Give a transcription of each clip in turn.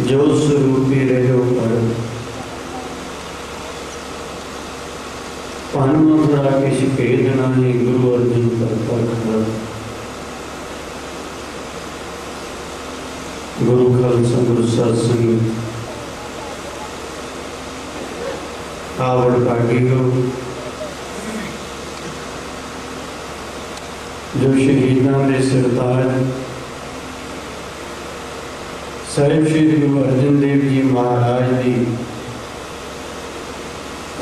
जो स्वरूपी रहो पर पानुमथुरा किसी भेद नहीं गुरु अर्जुन पर गुरु खालसा गुरु सत्संग आवड़ पागी हो जो शहीदों के सरताज साहिब श्री गुरु अर्जन देव जी महाराज की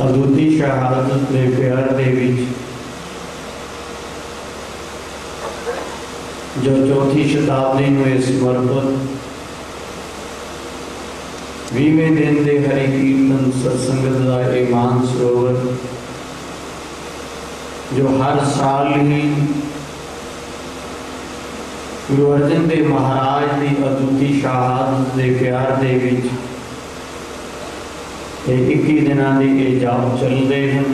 अदुती शहादत के प्यार दे विच जो चौथी शताब्दी में समर्पित 20वें दिन के हरि कीर्तन सत्संगत का यह मान सरोवर जो हर साल ही गुरु अर्जन देव महाराज की अदुती शहादत के प्यार दे विच 21 दिनों की ये जाप चलते हैं।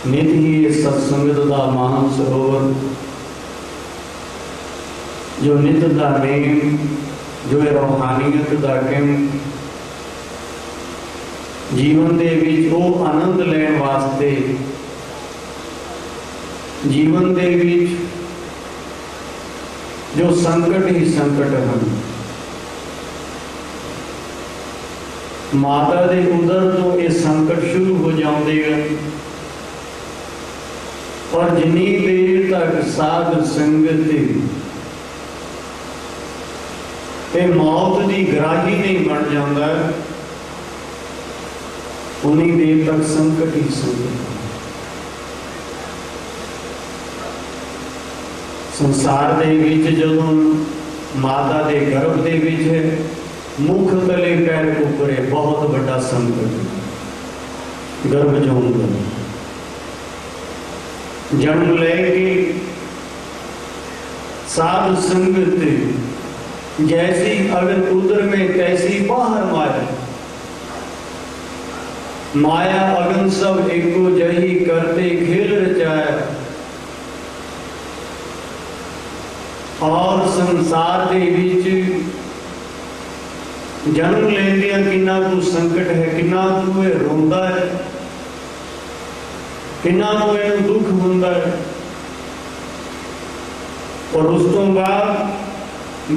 नित ही इस सत्संगत का मान सरोवर जो नित का नेम जो रूहानियत का कैंप जीवन के विच वो आनंद लैन वास्ते जीवन के विच जो संकट ही संकट हैं माता के उदर तो ये संकट शुरू हो जाते हैं और जिनी देर तक साध संगत ये मौत की ग्राही नहीं बन जाता उन्हीं देर तक संकट ही संकट। संसार दे विच जदों माता के गर्भ दे विच है मुख तले पैर उपरे बहुत बड़ा संकट गर्भ जौन का जन्म लेके साध संगत जैसी अगर उदर में तैसी बाहर माया माया अगन सब एको जही करते खेल रचाया और संसार के विच जन्म लेंदिया किन्ना को संकट है किन्ना को रोंदा है किन्ना को दुख होंदा है और उस तो बाद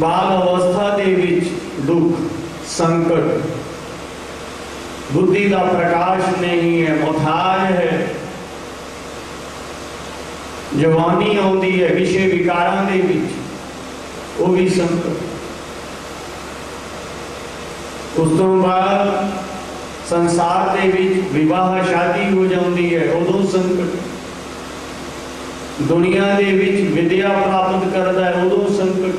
बाल अवस्था के विच दुख संकट बुद्धि का प्रकाश नहीं है मुथार है जवानी आती है विषय विकारां के विच वो भी संकट उस तो बाद संसार के विच विवाह शादी हो जाती है उदों संकट दुनिया के विच विद्या प्राप्त करता है उदों संकट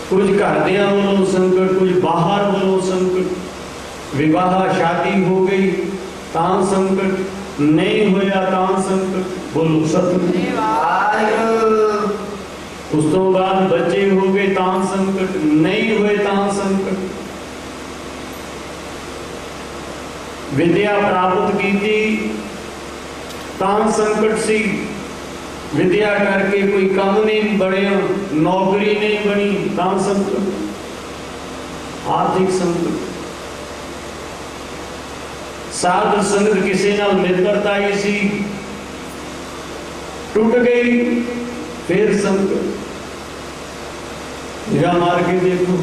कुछ घरदियां वालों संकट कुछ बाहर वालों संकट विवाह शादी हो गई तां संकट, नहीं होया तां संकट। बोलो सतगुरु। उस तो बाद बच्चे हो गए तां संकट, नहीं हुए तां संकट। विद्या प्राप्त की थी तां संकट सी, विद्या करके कोई काम नहीं बढ़िया, नौकरी नहीं बनी तां संकट, आर्थिक संकट। साध संगत किसी नाल मित्रता ही सी, टूट गई, फिर संकट। निगाह मार के देखो,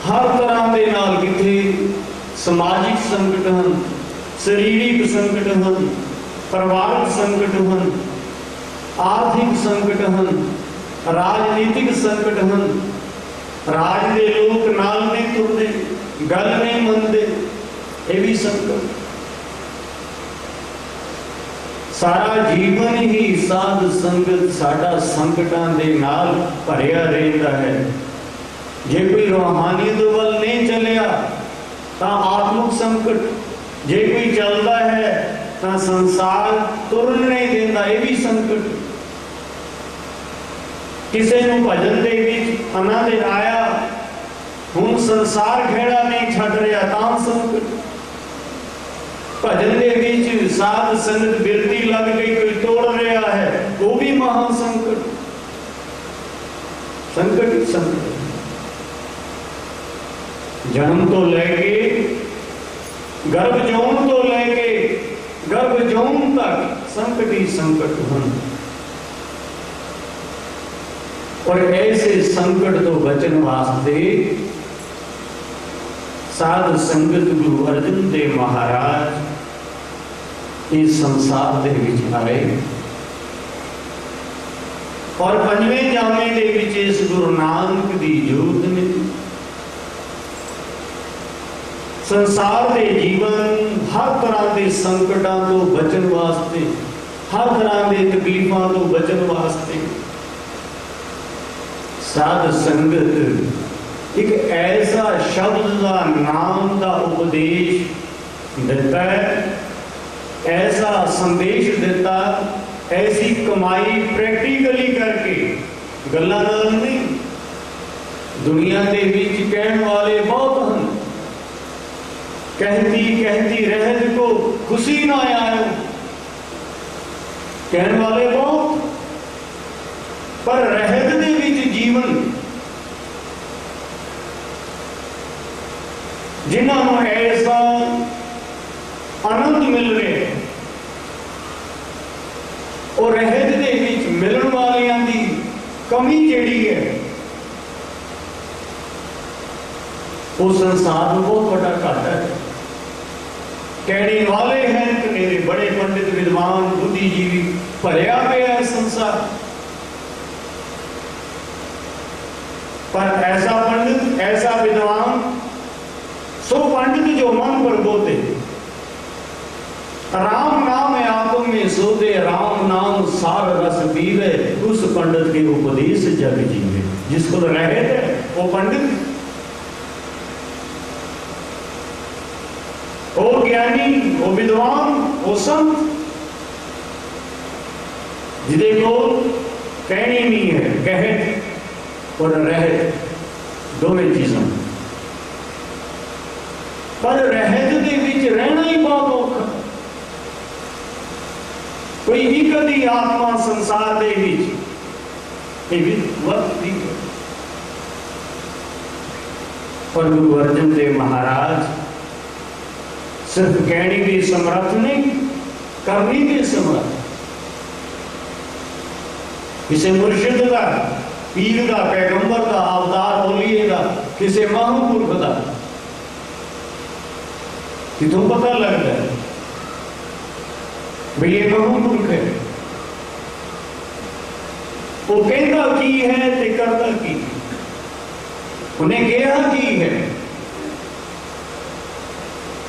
हर तरह के नाल किथे समाजिक संकट हैं, शरीरिक संकट हैं, परिवारक संकट हैं, आर्थिक संकट हैं, राजनीतिक संकट हैं। राज के लोग नाल नहीं तुरते, गल नहीं मनते, ये भी संकट। सारा जीवन ही साध संगत साडा संकटां दे नाल भरिया रहता है। जे कोई रूहानीयत वल नहीं चलिया तो आत्मिक संकट, जे कोई चलता है तो संसार तुरन नहीं देता, ये भी संकट। किसी नूं भजन दे विच आनंद आया, हुण संसार खेड़ा नहीं छड्ड रहा तां संकट। भजन दे विच साध संगत बिरती लग गई, कोई तोड़ रहा है, वो भी महा संकट। संकट ही संकट। जन्म तो लेके गर्भ जौन तो लेके गर्भ जौन तक संकट ही संकट हैं। और ऐसे संकट तो बचन वास्ते साध संगत गुरु अर्जन देव महाराज इस संसार दे विच आए और पंजवें जामे दे विच इस गुरु नानक दी जोत ने संसार के जीवन हर तरह के संकटां तो बचन वास्ते, हर तरह के तकलीफों तो बचन वास्ते साध संगत एक ऐसा शब्द का नाम का उपदेश देता है, ऐसा संदेश देता, ऐसी कमाई प्रैक्टिकली करके गल्लां नाल नहीं। दुनिया के बीच कहने वाले बहुत हैं, कहती कहती रहत को खुशी ना आयो, कहने वाले बहुत, पर रहत दे विच जीवन जिन्होंने ऐसा आनंद मिल रहा है और रहत दे विच मिलन वालियां दी कमी जिहड़ी है वो संसार में बहुत बड़ा घाटा है। कहने वाले हैं कि मेरे बड़े पंडित विद्वान बुद्धिजीवी भरिया गया है संसार, पर ऐसा पंडित ऐसा विद्वान सो पंडित जो मन पर बोते, राम नाम आत्म में सोते, राम नाम सार रस पीवे, उस पंडित के उपदेश जग जीवे। जिसको रहे थे वो पंडित, वो ज्ञानी, वो विद्वान, वो संत, जिदे को कहनी नहीं है, कहे और रहे दोवें चीज़ों। पर रहत दे विच रहना ही बहुत औखा। कोई भी कदी आत्मा संसार दे विच वक्त दी। पर गुरु अर्जन देव महाराज सिर्फ कहने की समर्थ नहीं, करनी भी समर्थ। किसी मुर्शिद का, पीर का, पैगंबर का, अवतार औलिये का, किसी महापुरुष का कितों पता लगता है भाई ये महापुरुष है, वो कहता की है ते करता की, उन्हें कहा की है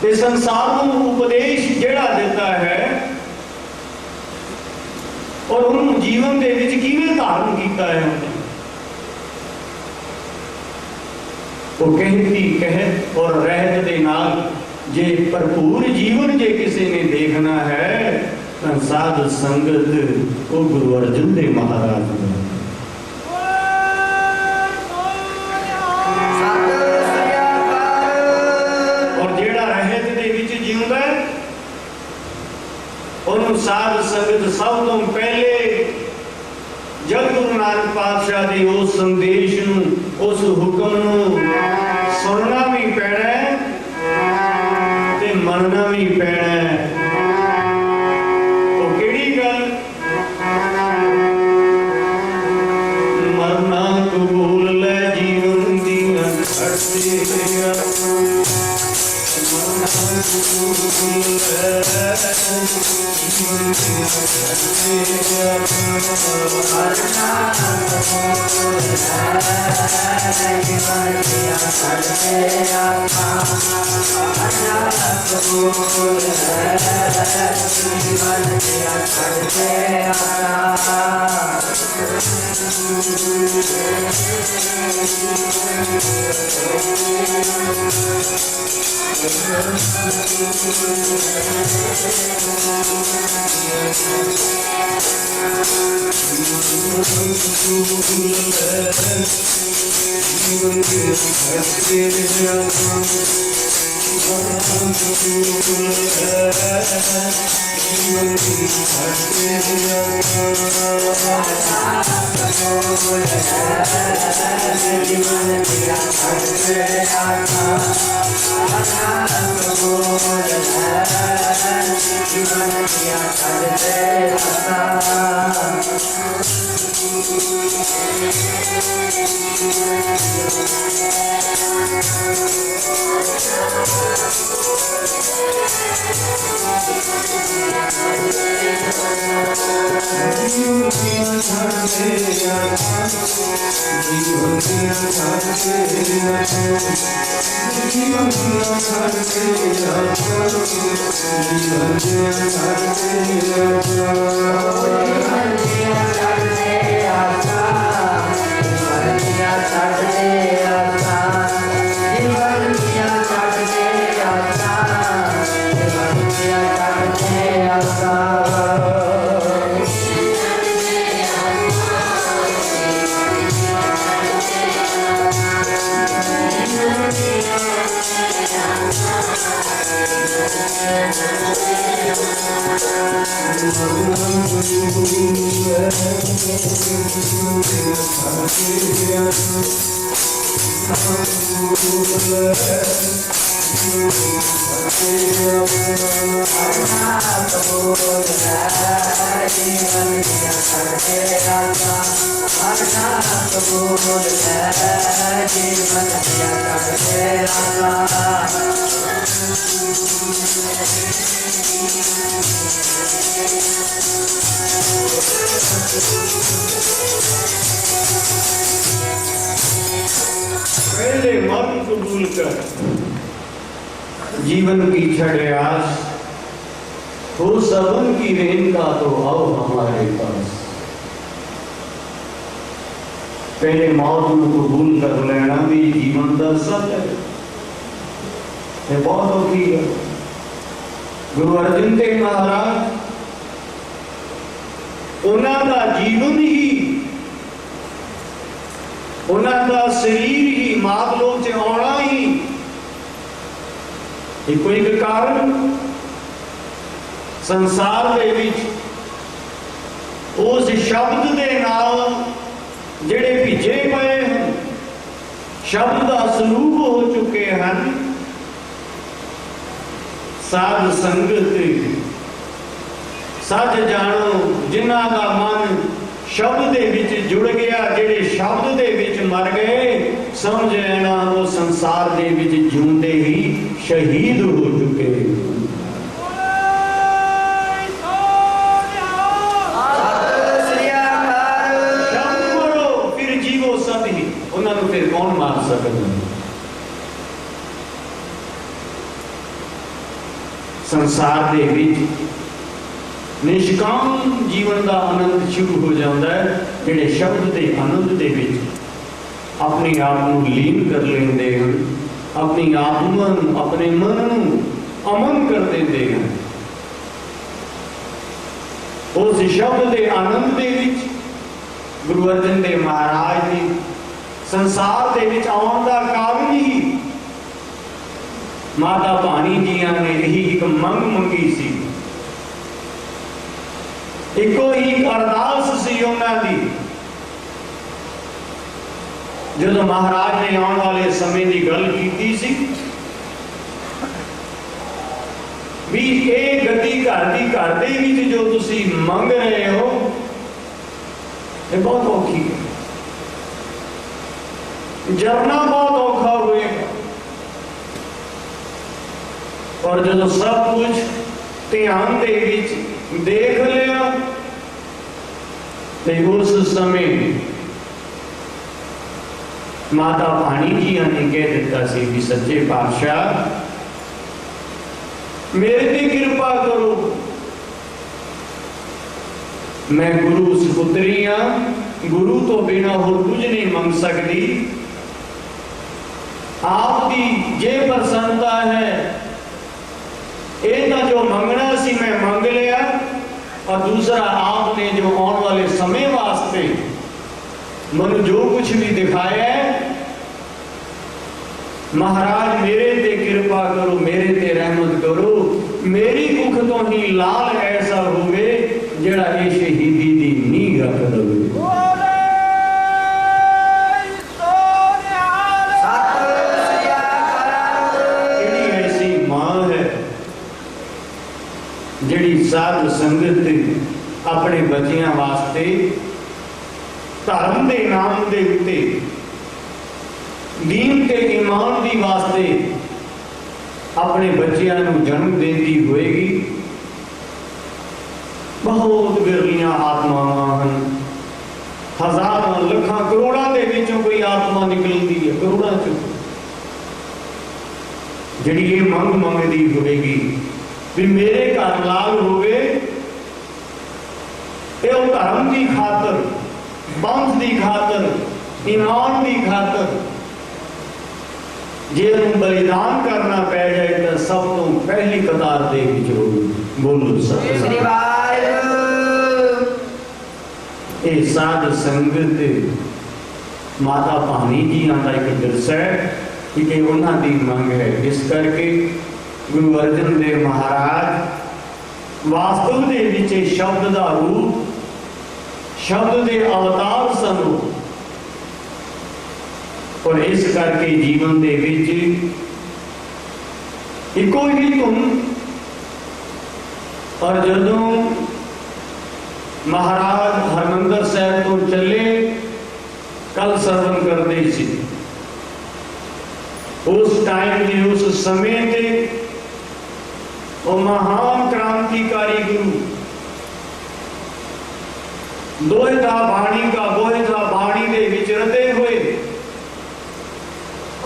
ते संसार को उपदेश जेड़ा देता है और उन जीवन के विच किवें धारण किया है उन्हें, वो कहती कहत और रहत दे नाल जे भरपूर जीवन जे किसी ने देखना है तो साध संगत वो गुरु अर्जन देव महाराज ने। और जेड़ा रहत दे विच जीउंदा उन्होंने साध संगत सब तो पहले जब गुरु नानक पातशाह के उस संदेश उस हुक्म सुनना भी पैना ते मनना भी पैना। तो केड़ी गल मरना कबूल ले जीवन दियां घड़ियां मरना कबूल पहले मौत कबूल कर जीवन की छड़े आस हो सबन की रेन का तो आओ हमारे पास। पहले मौत को कबूल कर लेना भी जीवन का सत्य है। बहुत औखी है। गुरु अर्जन देव महाराज उन्होंने जीवन ही उन्होंने शरीर ही मात लोक च आना ही कोई कारण संसार दे विच उस शब्द दे नाल जेड़े भिजे पए हैं शब्द का स्वरूप हो चुके हैं। साध संगत सच जानो जिन्हां दा मन शब्द दे विच जुड़ गया, जेड़े शब्द दे विच मर गए समझ लेना वो संसार दे विच जिउंदे ही शहीद हो चुके। फिर जीवो सब ही उन्होंने फिर कौन मार सकता। संसार दे विच निष्काम जीवन का आनंद शुरू हो जाता है जेड़े शब्द के आनंद दे विच अपने आप को लीन कर लेंदे हैं, अपनी आत्मा अपने मन को अमन कर देंदे हैं। उस शब्द के आनंद दे विच गुरु अर्जन देव महाराज जी संसार दे विच आउण दा कारण ही माता भानी जिया ने यही एक मंग मंगी सी, इको ही अरदास सी उन्हां दी। जो महाराज ने आने वाले समय की गल की सी भी ये गति घर की घर दे विच जो तुसी मंग रहे हो ये बहुत औखी है, जरना बहुत औखा होएगा। और जो सब कुछ ध्यान दे विच देख लिया तो उस समय माता भानी जी ने कह दिता सी कि सच्चे पातशाह मेरे ते कृपा करो, मैं गुरु सुपुत्री हाँ, गुरु तो बिना होर कुछ नहीं मंग सकती। आपकी जे प्रसन्नता है ये जो मंगना सी मैं मंग लिया, और दूसरा आपने जो आने वाले समय वास्ते मन जो कुछ भी दिखाया है, महाराज मेरे ते कृपा करो, मेरे ते रहमत करो, मेरी मुख तो ही लाल ऐसा होवे जेड़ा ये शहीदी दी नींह रख दवे। ऐसी मां है जेड़ी साध संगत अपने बच्चियां वास्ते धर्म के नाम के उत्ते दीन के ईमान की वास्ते अपने बच्चों को जन्म देती होएगी। बहुत विरलियां आत्मावां हैं, हजारों लखां करोड़ों के विचों कोई आत्मा निकलती है, करोड़ों चों जिहड़ी ये मंग मंगती होएगी भी मेरे घर लाल होवे, ये धर्म की खातर, पंथ की खातर, ईमान की खातर जे बलिदान करना पै जाए तो सब तो पहली कतार दे बोलो साध संगत माता भानी जी का एक दिवस है कि उन्होंने मंग है। इस करके गुरु अर्जन देव महाराज वास्तव दे विच शब्द का रूप, शब्द के अवतार सन, और इस करके जीवन दे विच इको ही तुम। और जदों महाराज हरमंदर साहब तो चले कल सरवन करते सी, उस टाइम के उस समय के वो महान क्रांतिकारी गुरु दोहता बाणी का बोहता बाणी के विचरते हुए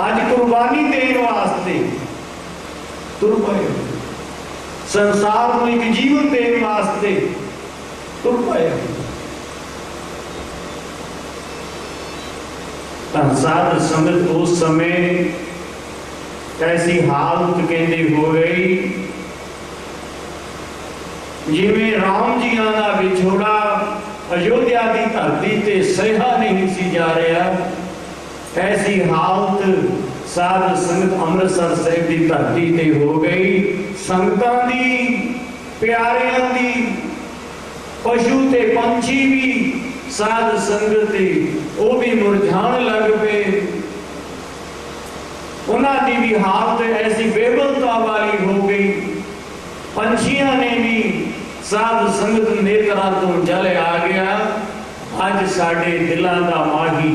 आज कुर्बानी देने वास्ते तुर पे, संसार को एक जीवन देने वास्ते तुर पे। साध संगत उस समय ऐसी हालत कहते हो गई जिमें राम जी का विछोड़ा अयोध्या की धरती से सहा नहीं सी जा रहा। ऐसी हालत साध संगत अमृतसर साहिब की धरती ते हो गई। संगतां दी, प्यारियां दी, पशु ते पंछी भी साध संगत वो भी मुरझाने लग पे। उन्होंने भी हालत ऐसी बेबलता वाली हो गई। पंछियां ने भी साध संगत नेत्रा तो जल आ गया। अज साडे दिलों का माही,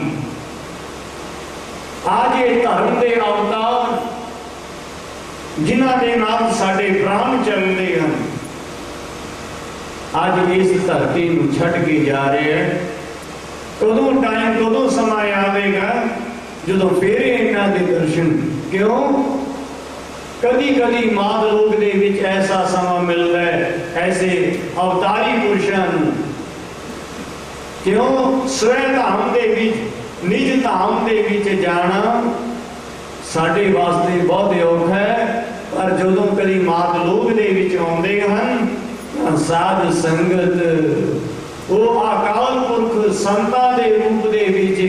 आज ये धर्म के अवतार जिन्हां दे नाल साडे प्राण चलते हैं, आज इस धरती को छड़ के जा रहे हैं। कदों टाइम कदों समय आएगा जो फिर इन्हां दे दर्शन। क्यों कदी कदी माद लोक दे विच ऐसा समा मिलता है ऐसे अवतारी पुरुषों, क्यों स्वै धाम दे विच निज धाम दे विच जाना साडे वास्ते बहुत औखा है, पर जदों कदी मात लोक दे विच आउंदे हन तां साध संगत वो अकाल पुरख संतां दे रूप दे विच,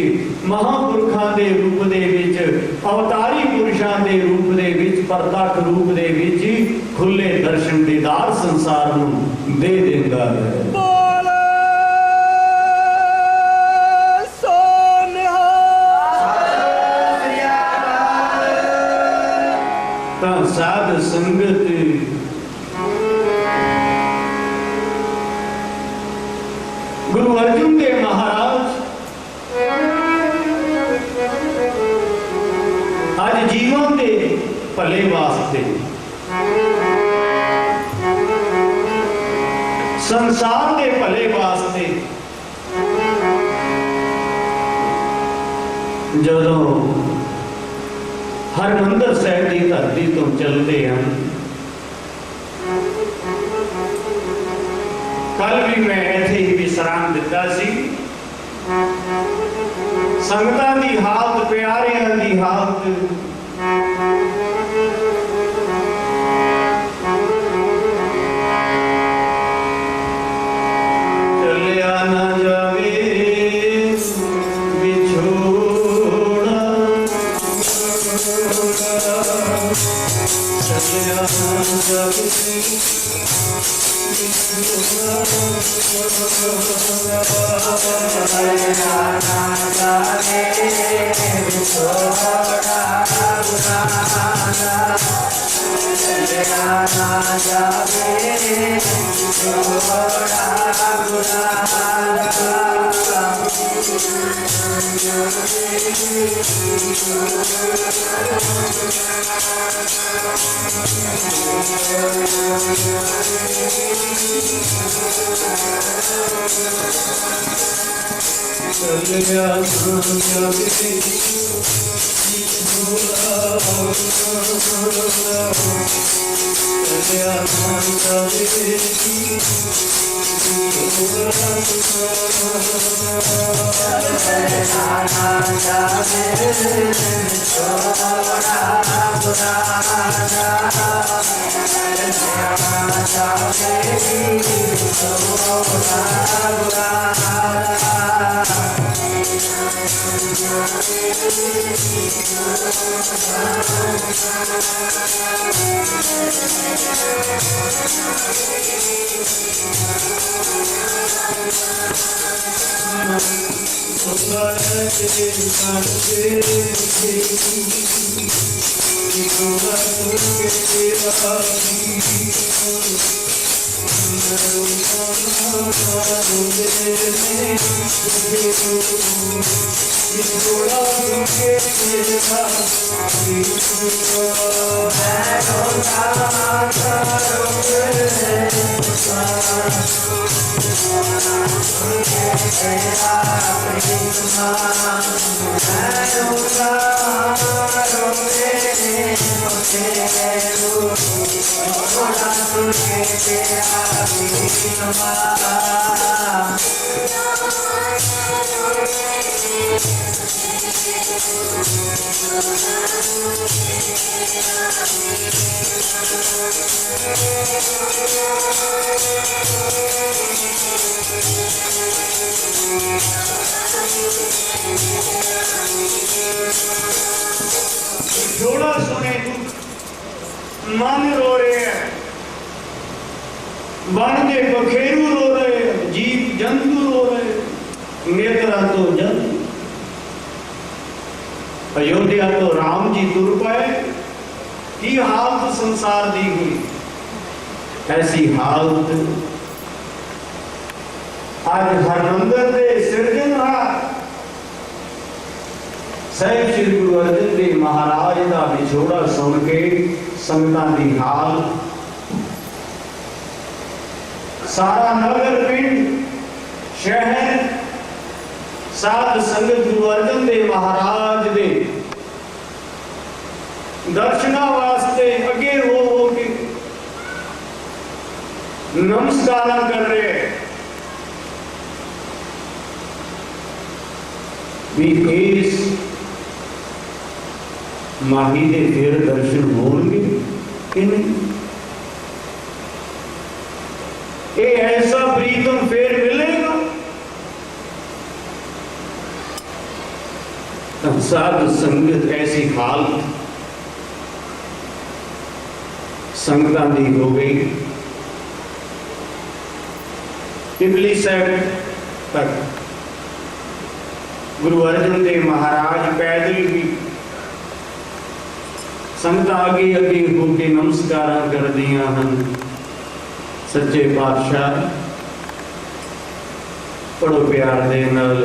महापुरखां दे रूप दे विच, अवतारी पुरुषां दे रूप दे विच, प्रतख रूप दे विच खुले दर्शन दीदार संसार नूं दे दिंदा है। साध संगत गुरु अर्जुन देव महाराज आज जीवन के भले वास्ते, संसार के भले वास्ते जदों हरमंदिर साहिब की धरती तो चलते हैं, कल भी मैं ऐसे ही विश्राम दिता सी, संगतां दी हालत, प्यारियां दी हालत चलिया ना जावे जोड़ा सुने मन रो रहे हैं, बन के पखेरू रो रहे, जीव जंतु रो रहे, नेत्रा तो जंतु। अयोध्या तो राम जी तुर पाए, की हालत संसार दी हुई, ऐसी हालत आज हरमंदिर के सिरजनहार साहिब श्री गुरु अर्जन देव महाराज का विछोड़ा सुन के संगतां दी हाल, सारा नगर पिंड शहर साध संगत गुरु अर्जन देव महाराज दे दर्शना वास्ते अगे हो के नमस्कार कर रहे हैं। भी इस माही के फिर दर्शन होंगे कि नहीं? ये ऐसा प्रीतम फिर मिलेगा? साध संगत ऐसी हालत संगतां दी हो गई। टिबली साहब तक गुरु अर्जन देव महाराज पैदल भी संगतां अगे अगे होके नमस्कार कर दियां हन। सच्चे पातशाह बड़ो प्यार दे नाल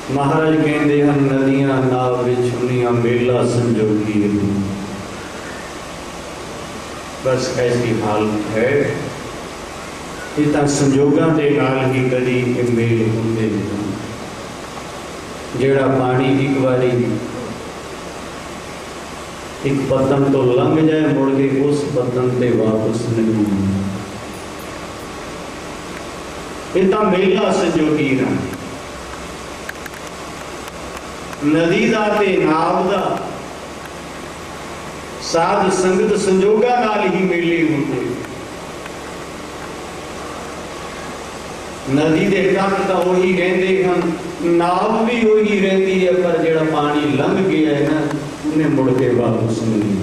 महाराज कहते हैं नदियां नाव विच हुनियां मेला संजोगी। बस ऐसी हालत है। इतना संजोगां दे नाल ही कदी मेल होंदे जेड़ा पानी एक बारी एक पतन तो लंघ जाए मुड़ के उस पतन ते वापस नहीं। इतना मेला संजोगी ना नदी दा ते नाव दा साध संगत संजोगा नाल ही मेले होंदे। नदी दे तट तां वही रहंदे हन, नाव भी वही रहती है, पर जेड़ा पानी लंघ गया है ना उन्हें मुड़ के वापस नहीं।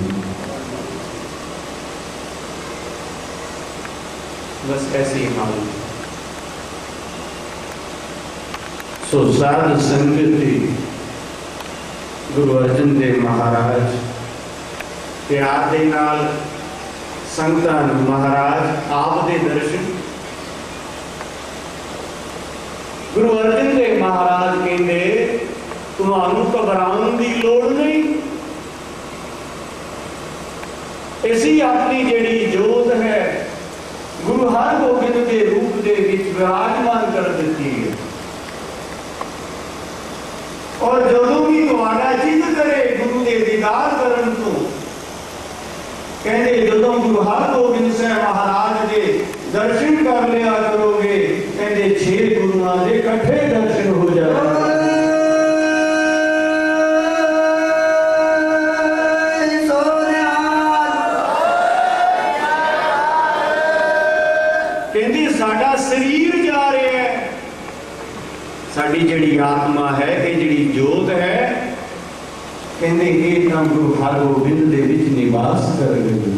बस ऐसी हालत। सो साध संगत गुरु अर्जन देव महाराज प्यार दे नाल संगतां महाराज आप दे दर्शन। गुरु अर्जन देव महाराज कहते तुहानू घबराउण दी लोड़ नहीं। ऐसी अपनी जेड़ी जोत है गुरु हरगोबिंद के रूप दे विच विराजमान कर देती है। और जदों भी तुम्हारा जिद करे गुरु के दीदार करन तो कहते जदों गुरु हरगोबिंद साहब महाराज के दर्शन कर लिया करोगे कहते 6 गुरुआं दे इकट्ठे दर्शन हो जाएंगे। कहते साडा शरीर जा रहा है, साड़ी जिहड़ी आत्मा है ये जिहड़ी जोत है कहते ये तां गुरु हरगोबिंद दे विच निवास कर रही।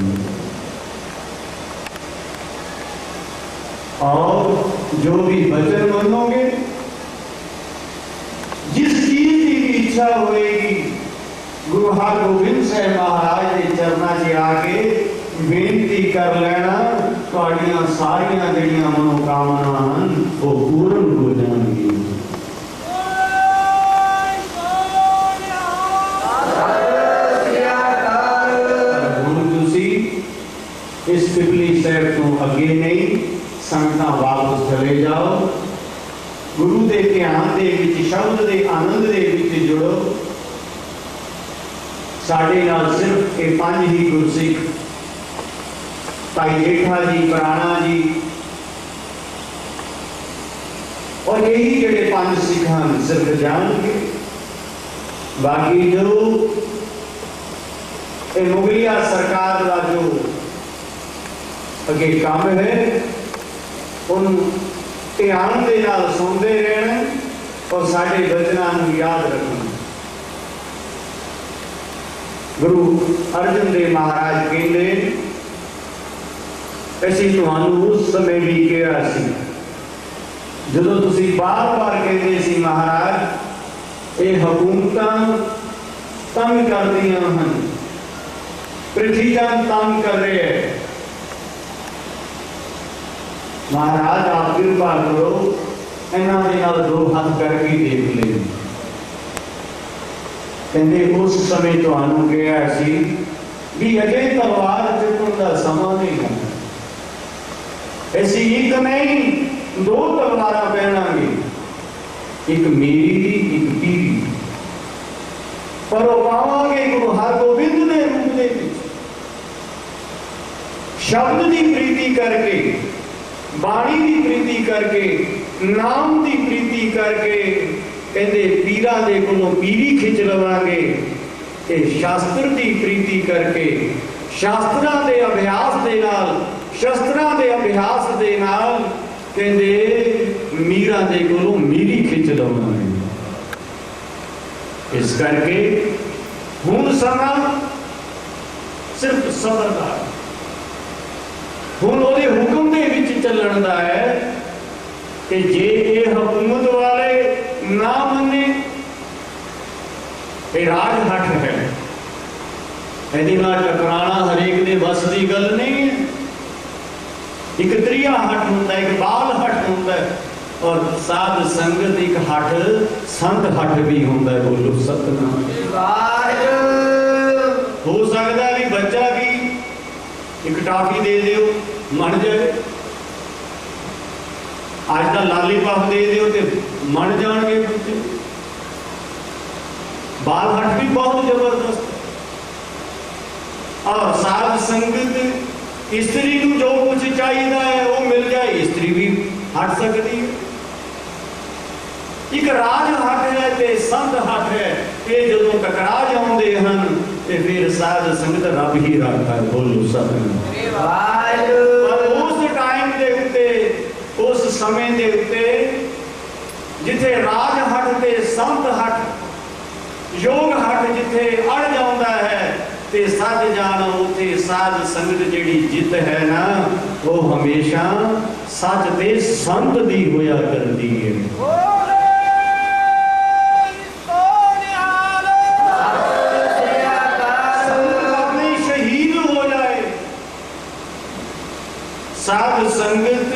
और जो भी वचन मनोगे जिस चीज की भी इच्छा होएगी गुरु हरगोबिंद साहब महाराज के चरणों से आके बेनती कर लेना, तुहाड़ियां सारियां जिहड़ियां मनोकामना हन वो पूर्ण हो जाएंगी। इस पिपली साहब तो अगे नहीं संगतां वापस चले जाओ, गुरु के ध्यान दे विच शब्द के आनंद दे विच जुड़ो। साडे नाल सिर्फ ये 5 ही गुरसिख भाई जेठा जी, प्राणा जी और यही जेडे पांच सिख हैं सिर्फ जान के। बाकी जो मुगलिया सरकार का जो अगे काम है उन ध्यान के नाल सुनते रहना और साडे वचनों को याद रखना। गुरु अर्जन देव महाराज कहते असीं तुहानूं उस समय भी कहा सी जदों तुसीं बार बार कहते सी महाराज ये हुकूमतां तंग करदियां हन, पृथ्वीदान तंग कर रहे हैं, महाराज आप कृपा करो इन्हां दे नाल दो हाथ करके देख ले। कहते उस समय तुहानूं कहा सी भी अजे तलवार चुकण दा समा नहीं है, ऐसी एक नहीं दो तलवार पहनांगे, एक मेरी एक पीरी, पर वो पावांगे गुरु हरगोबिंद दे रूप दे विच शब्द की प्रीति करके, बाणी की प्रीति करके, नाम की प्रीति करके कहते पीरा दे कोलों पीरी खिंच लवांगे ते शास्त्र की प्रीति करके शास्त्रां दे अभ्यास दे नाल, शस्त्रां दे अभ्यास दे नाल कहते मीरा दे कोलों मीरी खिंच लवांगे। इस करके हुण समा सिर्फ सबर दा, हुण ओहदे हुक्म दे विच चलण दा है कि जे ये हुकूमत वाले ना मने राजहट है, यदि ना टकराना हरेक दे बस की गल नहीं है। एक त्रिया हट होंदा है, एक बाल हट होंदा है और साध संगत एक हट संत हट भी होंदा है। बोलो सतनाम। हो सकता है भी बच्चा भी एक टाफी दे दियो मन जाए, आज का लालीपाप दे दियो तो मन जाएंगे बच्चे। बाल हट भी बहुत जबरदस्त और साध संगत स्त्री को जो कुछ चाहिए है वो मिल जाए, स्त्री भी हट सकती है। एक राज हट है ते संत हट है, ये जो टकरा जाते हैं ते फिर साध संगत रब ही रखता है। बोलो सतनाम। उस टाइम दे उत्ते, उस समय दे उत्ते जिथे राज हट ते संत हट योग हट जिथे अड़ जाता है ते सज जाना उथे साध संगत जेड़ी जित है ना वो हमेशा सच ते संत दी होया करती है। शहीद हो जाए साध संगत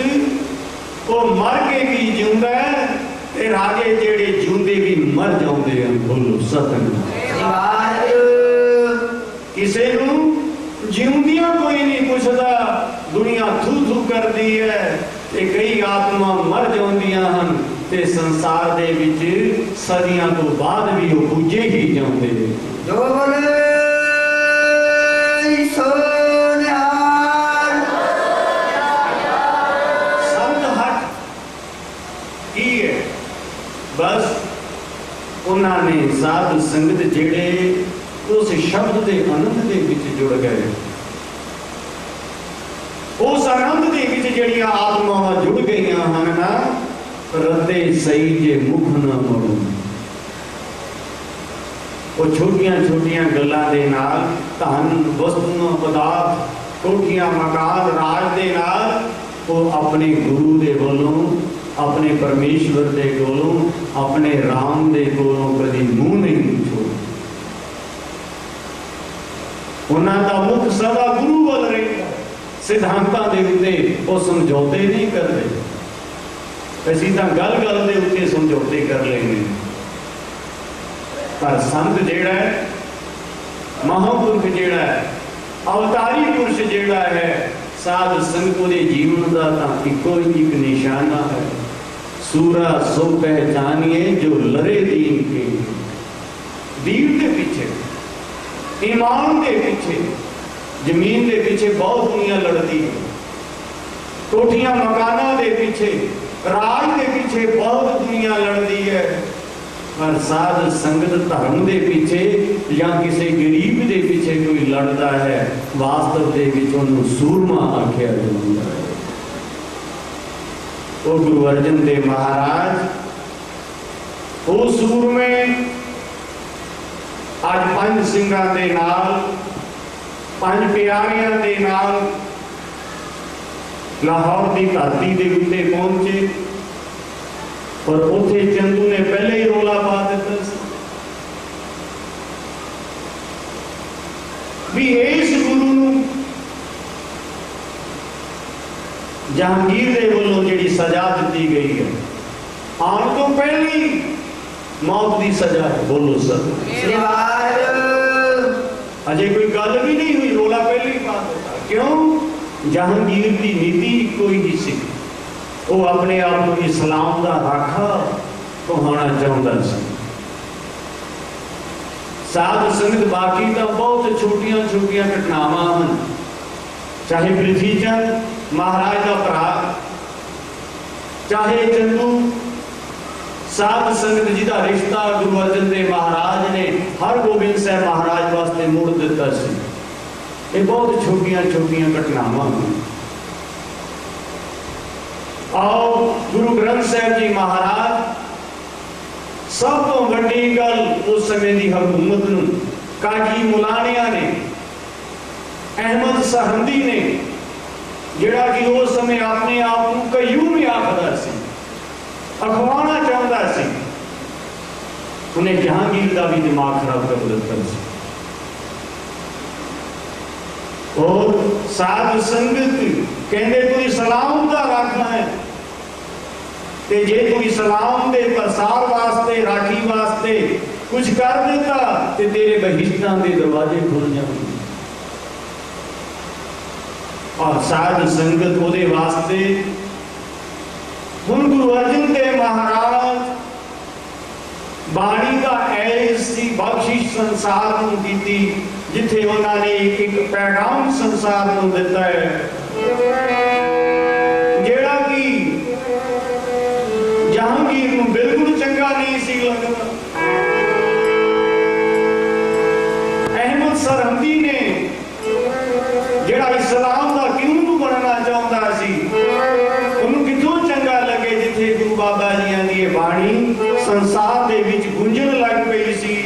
को मर के भी जिंदा है ते राजे जेड़े जिंदे भी मर जाते हैं। बोलो सतनाम। किसी जिंदियां कोई नहीं पूछता, दुनिया थू थू कर दी है ते कई आत्मा मर जांदियां हन ते संसार दे विच सदियां तो बाद भी वो पूजे ही जाते हैं। जो बोले संत हट की है बस उन्होंने साध संगत जेड़े उस शब्द के आनंद के विच जुड़ गए, उस आनंद के विच जड़ियां आत्मावां जुड़ गई हैं ना रते सही जे मुख न मोड़ो। वो छोटियां छोटियां गल्लां दे नाल धन वस्तुआं पदार्थ कोठियां मकान राज दे नाल वो अपने गुरु दे कोलों अपने परमेश्वर दे कोलों अपने राम दे कोलों कभी मुंह नहीं छोड़। उन्होंने का मुख सदा गुरु वाल रहा, सिद्धांतां दे उत्ते वो समझौते नहीं करते। असीं तां गल गल दे उत्ते समझौते कर लेंगे, पर संत जेड़ा है महापुरुष जेड़ा है अवतारी पुरुष जेड़ा है साध संगत के जीवन का तां इको एक निशाना है। सूरा सो पहचानिए जो लरे दीन के, दीन के पीछे ईमान के पीछे जमीन के पीछे बहुत दुनिया लड़ती है, कोठियां मकाना के पीछे, राज के पीछे बहुत दुनिया लड़ती है, पर साध संगत धर्म के पीछे या किसी गरीब के पीछे कोई लड़ता है, वास्तव के सूरमा आख्या जाता है। वो गुरु अर्जन देव महाराज वो सूर में आज पंज सिंगां दे नाल, पंज प्यारियां दे नाल लाहौर की धरती के उत्ते पहुंचे, और उथे चंदू ने पहले ही रोला पा दिता भी इस गुरु नूं जहांगीर दे वल्लों जिहड़ी सजा दी गई है, आने तो पहली मौत की सजा है। बोलो सर, अजय कोई गल भी नहीं हुई, रोला पहले ही पा दिता। क्यों? जहांगीर की नीति कोई ही सी, वो अपने आप को इस्लाम का राखा कहना चाहता सी। साध संगत बाकी तो बहुत छोटिया छोटिया घटनावां हैं, चाहे पृथ्वी चंद महाराज का भरा, चाहे चंदू साध संगत जी का रिश्ता गुरु अर्जन देव महाराज ने हरगोबिंद साहब महाराज वास्ते मोड़ दिता सी। ये बहुत छोटिया छोटिया घटनावां हैं। और गुरु ग्रंथ साहब जी महाराज सब तो बड़ी गल उस समय की हुकूमत नूं काजी मुलानिया ने, अहमद सरहंदी ने, जिहड़ा कि उस समय अपने आप को कयूम ही आखदा सी, अखवाना चाहता सी, उन्हें जहांगीर का भी दिमाग खराब कर दिता सी। और साध संगत कहते तू इस्लाम का राखना है, ते जे तू इस्लाम के प्रसार वास्ते, राखी वास्ते कुछ कर देता ते तेरे बहिश्तां के दरवाजे खुल जाएंगे। और साध संगत ओदे वास्ते हुण गुरु अर्जन देव महाराज बाणी का ऐसी बख्शिश संसार नूं कीती, जिथे उन्होंने एक पैगाम संसार नूं दिता है, जेड़ा कि जहांगीर नूं बिल्कुल चंगा नहीं सी लगदा। अहमद सरहंदी ने जेड़ा इस्लाम का क्यों बनना चाहता सी, उन्होंने कितों चंगा लगे जिथे गुरु बाबा जी की बाणी संसार दे विच गूंजन लग पई सी।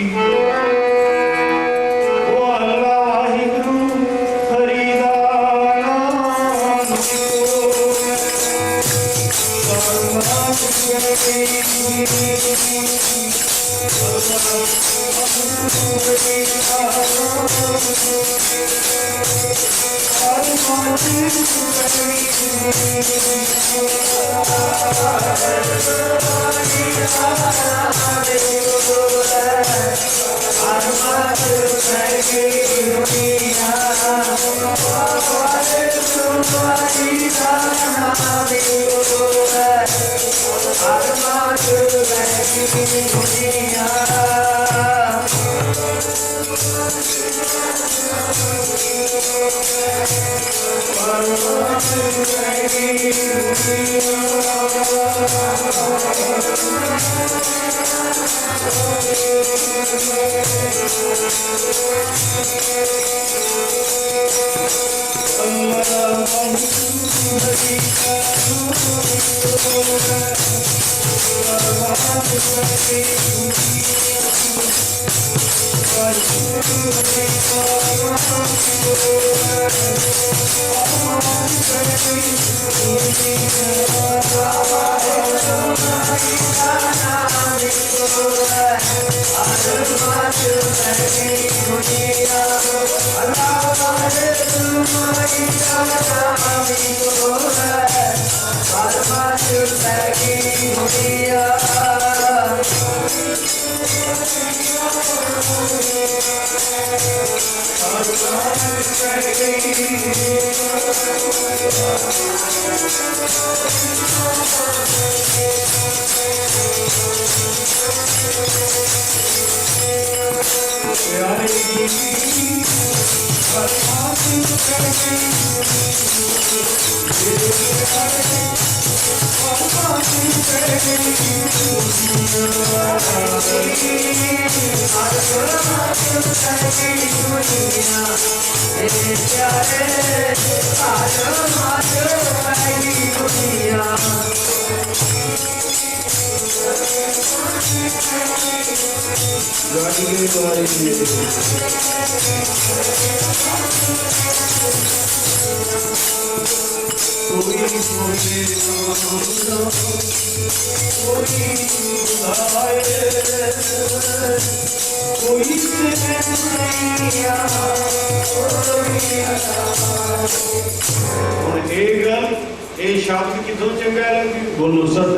शब्द कितों चंगा लगे बोलो सत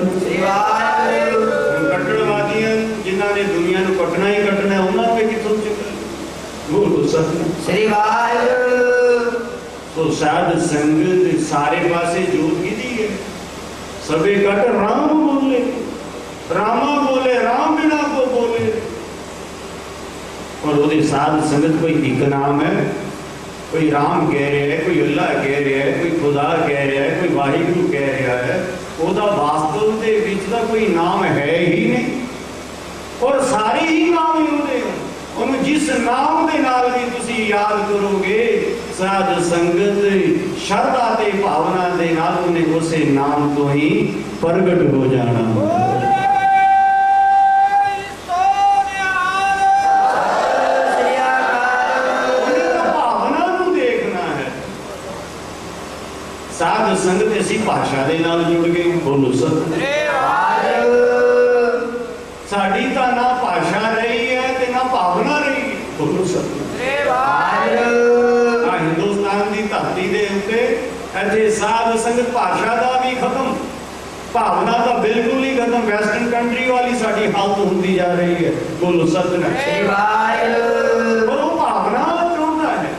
कट्टड़वादियां जिन्होंने दुनिया को कटना ही कटना उन्होंने कितों चंगा बोलो सत तो साध संगत सारे पासे जोत की दी है सबे कट राम बोले रामा बोले राम बिना को बोले और वो साध संगत कोई एक नाम है कोई राम कह रहा है कोई अल्लाह कह रहा है कोई खुदा कह रहा है कोई वाहिगुरु कह रहा है ਉਹਦਾ ਵਾਸਤਵ ਦੇ ਵਿੱਚ ਦਾ ਕੋਈ ਨਾਮ ਹੈ ਹੀ ਨਹੀਂ ਔਰ ਸਾਰੇ ਹੀ ਨਾਮ ਹੀ ਉਹਦੇ ਉਹਨੂੰ ਜਿਸ ਨਾਮ ਦੇ ਨਾਲ ਵੀ ਤੁਸੀਂ ਯਾਦ ਕਰੋਗੇ ਸਾਧ ਸੰਗਤ ਸ਼ਰਧਾ ਤੇ ਭਾਵਨਾ ਦੇ ਨਾਲ ਉਹਨੇ ਉਸੇ ਨਾਮ ਤੋਂ ਹੀ ਪ੍ਰਗਟ ਹੋ ਜਾਣਾ साध संगत ऐसी भाषा दे नाल जुड़ गए बोलो सत साड़ी तो ना भाषा रही है ते ना भावना रही है बोलो सत हिंदुस्तान की धरती दे उत्ते इत्थे साध संगत भाषा का भी खत्म भावना तो बिल्कुल ही खत्म वैस्टर्न कंट्री वाली साड़ी हालत होती जा रही है बोलो सत और वो भावना चाहता है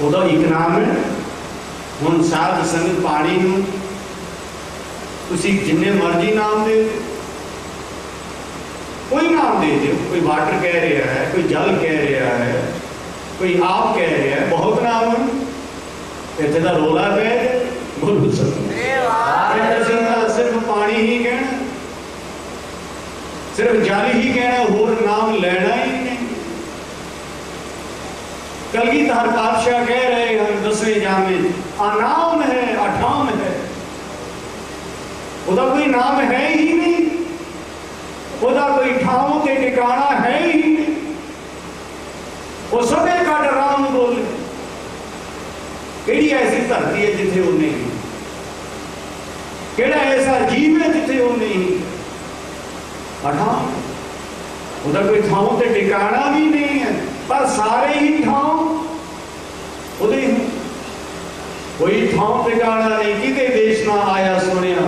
ਉਹਦਾ ਇੱਕ ਨਾਮ ਹੈ ਹੁਣ ਸਾਧ ਸੰਗਤ ਪਾਣੀ ਨੂੰ ਤੁਸੀਂ ਜਿੰਨੇ ਮਰਜ਼ੀ ਨਾਮ ਦੇ ਕੋਈ ਨਾਮ ਦੇ ਦਿਓ ਕੋਈ ਵਾਟਰ ਕਹਿ ਰਿਹਾ ਹੈ ਕੋਈ ਜਲ ਕਹਿ ਰਿਹਾ ਹੈ ਕੋਈ ਆਪ ਕਹਿ ਰਿਹਾ ਹੈ ਬਹੁਤ ਨਾਮ ਹਨ ਇੱਥੇ ਦਾ ਰੋਲਾ ਪੈ ਬੋਲ ਸਕਦੇ ਅਸੀਂ ਤਾਂ ਸਿਰਫ ਪਾਣੀ ਹੀ ਕਹਿਣਾ ਸਿਰਫ ਜਲ ਹੀ ਕਹਿਣਾ ਹੋਰ ਨਾਮ ਲੈਣਾ ਹੀ ਨਹੀਂ कलगीधर पातशाह कह रहे हैं 10वें जामे अनाम है अठाम है उदा कोई नाम है ही नहीं उदा कोई ठाव के ठिकाना है ही नहीं वो सबे कट राम बोले केड़ी ऐसी धरती है जिथे वो नहीं केड़ा ऐसा जीव है जिथे वो नहीं अठाम उदा कोई ठाव के ठिकाना भी नहीं है पर सारे ही ठाव कोई ठाव ठिकाना नहीं किते देश ना आया सुनिया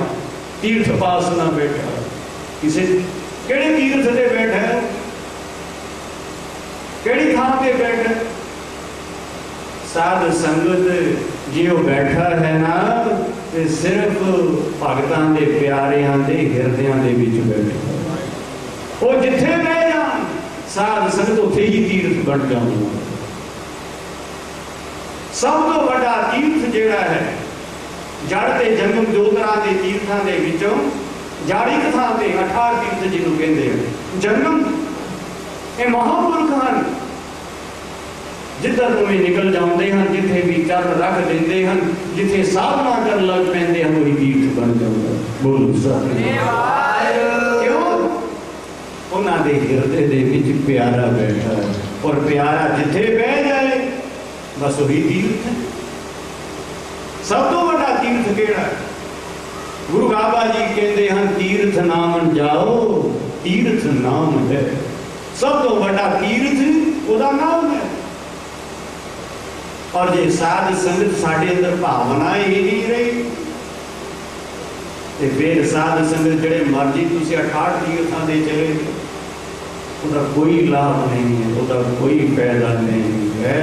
तीर्थ पास ना बैठा किसी केड़े तीर्थ से बैठा केड़ी थां पे बैठा साध संगत जियो बैठा है ना ते सिर्फ भगतां दे प्यारियां दे हिरदियां दे विच बैठा वो जिथे बह जान साध संगत उत्थे ही तीर्थ बन जाऊंगा सब तो बड़ा तीर्थ जेड़ा है जड़ ते जंगम दो तरह के तीर्थों के विचों जाड़ी थां ते 18 तीर्थ जिन्हों कहते हैं जंगम ये महापुरख हैं जिधर तुम्हें निकल जाते हैं जिथे भी चल रख देते हैं जिथे साधना कर लग पैंदे हैं वही तीर्थ बन जाता बोलो क्यों उन्होंने हिरदे दे विच प्यारा बैठा है और प्यारा जिथे बह जाए बस वही तीर्थ सब तो बड़ा तीर्थ केड़ा गुरु बाबा जी कहते हैं तीर्थ नाम जाओ तीर्थ नाम है सब तो बड़ा तीर्थ उदा नाम है और जे साध संगत साडे अंदर भावना ही नहीं रही ते फिर साध संगत जड़े मर्जी तुसी 68 तीर्थां दे चले उदा कोई लाभ नहीं है उदा कोई फायदा नहीं है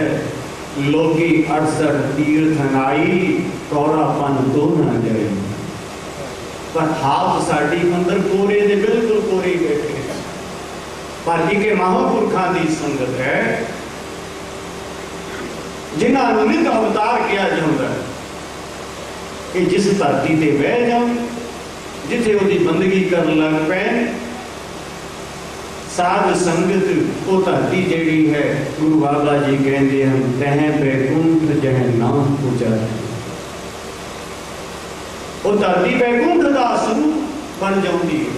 लोगी 68 तीर्थ नाई तोरापन तो ना जाए पर हाथ साड़ी अंदर कोरे दे बिल्कुल कोरे बैठे पर एक महापुरखों की संगत है जिन्होंने नित अवतार किया जाता है कि जिस धरती से बह जाओ जिथे उसकी बंदगी कर लग पे साध संगत वो धरती जी है। गुरु बाबा जी कहते हैं तह बैकुंठ जह नाम उचारे, वो धरती बैकुंठ का स्वरूप बन जाती है।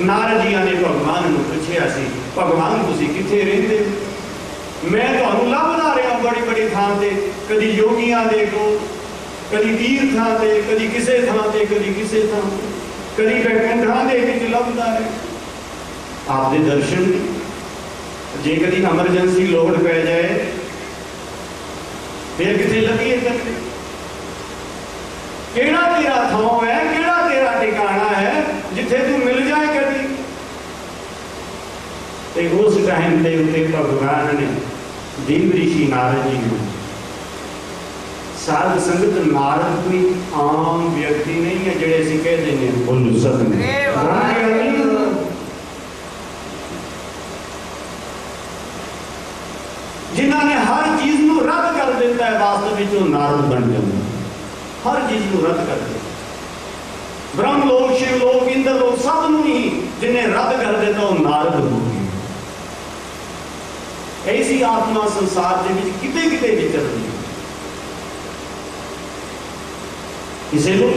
नारद जी ने भगवान को पूछा सी, भगवान तुसी किथे रहिंदे हो? मैं तुहानू लभदा रहा बड़ी बड़ी थां ते, कदी योगियां दे कोल, कदी तीर्थां ते, कदी किसे थां ते, कदी किसे थां ते, कदी बैकुंठां दे विच लभदा है। आपदे दर्शन जे कदी एमरजेंसी लोड़ पै जाए फिर किथे लगिए करते? केड़ा तेरा थां है, केड़ा तेरा ठिकाना है जिथे तू मिल जाए कभी? ते उस टाइम के उत्ते भगवान ने देव ऋषि नारद जी को, साध संगत नारद कोई आम व्यक्ति नहीं है जेड़े असीं कह देने बोल सकते, जिन्होंने हर चीज को रद्द कर देता है वास्तव में जो नारद बन जाता है, हर चीज को रद्द कर देता। ब्रह्मलोक, शिवलोक, इंद्रलोक सब ही जिन्हें रद्द कर देता वो नारद हो गया। ऐसी आत्मा संसार के किते किते विचर रही है। किसे लोग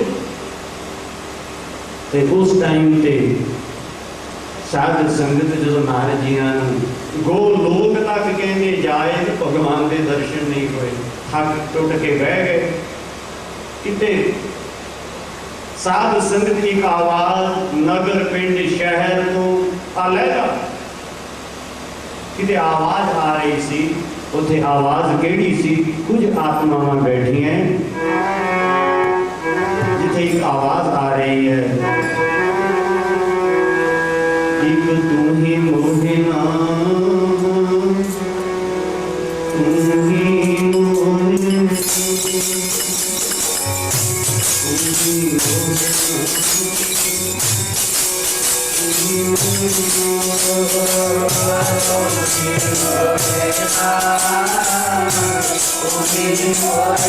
उस टाइम से साध संगत जो नारद जी गोलोक तक कहने जाए तो भगवान के दर्शन नहीं हुए, थक टुट के बह गए। किते साध संगत की आवाज नगर पिंड शहर तो अलहदा किते आवाज आ रही सी, उथे आवाज केड़ी सी? कुछ आत्मावां बैठी हैं जिथे एक आवाज आ रही है, एक तू ही मोहे नाम, तू ही मोहे,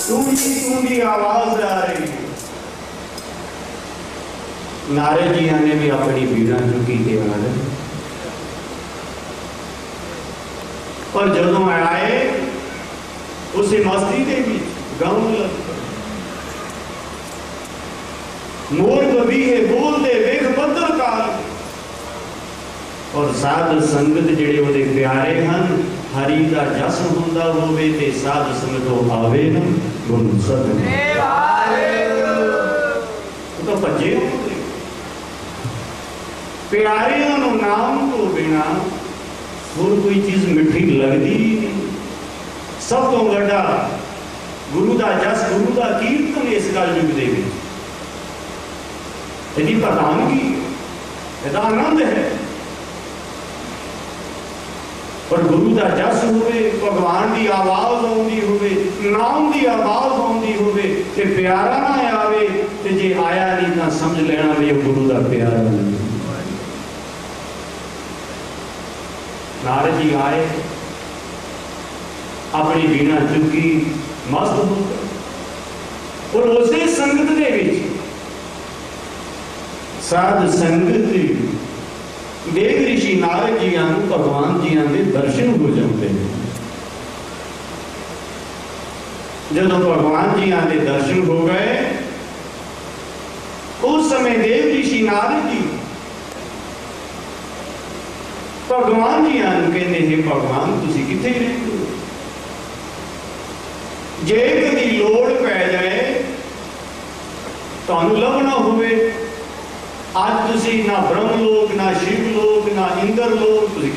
तू आवाज आ रही है। नारद जी ने भी अपनी पीड़ा चुकी के बाद पर जदों आए उस मस्ती के भी गाँव लग मोर कभी है बोलते वेख बदल काल, और साध संगत जिहड़े उहदे प्यारे हैं हरि का जस हुंदा होवे ते साध संगत आवे न गुरु सदने तो भजे प्यारियों नूं नाम तो बिना होर कोई चीज मिठी लगती नहीं। सब तो वड्डा गुरु का जस गुरु का कीर्तन इस गल युग दे विच यदि प्रधानगी यदा आनंद है, पर गुरु का जस होवे, भगवान की आवाज आउंदी होवे, नाम की आवाज आउंदी होवे ते प्यारा ना आवे ते जे आया नहीं तो समझ लेना भी गुरु का प्यारा नहीं। नारद जी आए अपनी वीणा चुकी मस्त हो गए। और उसे संगत दे विच साध संगत देव ऋषि नारद जी भगवान जी के दर्शन हो जाते हैं। जब भगवान जी के दर्शन हो गए उस समय देव ऋषि नारद जी भगवान जी कहते हैं, भगवान तुसी किथे रहते हो? जे कदी लोड़ पै जाए तुहानू लभना होवे, अज तुसी ना ब्रह्म लोक ना शिव लोक ना इंद्र लोक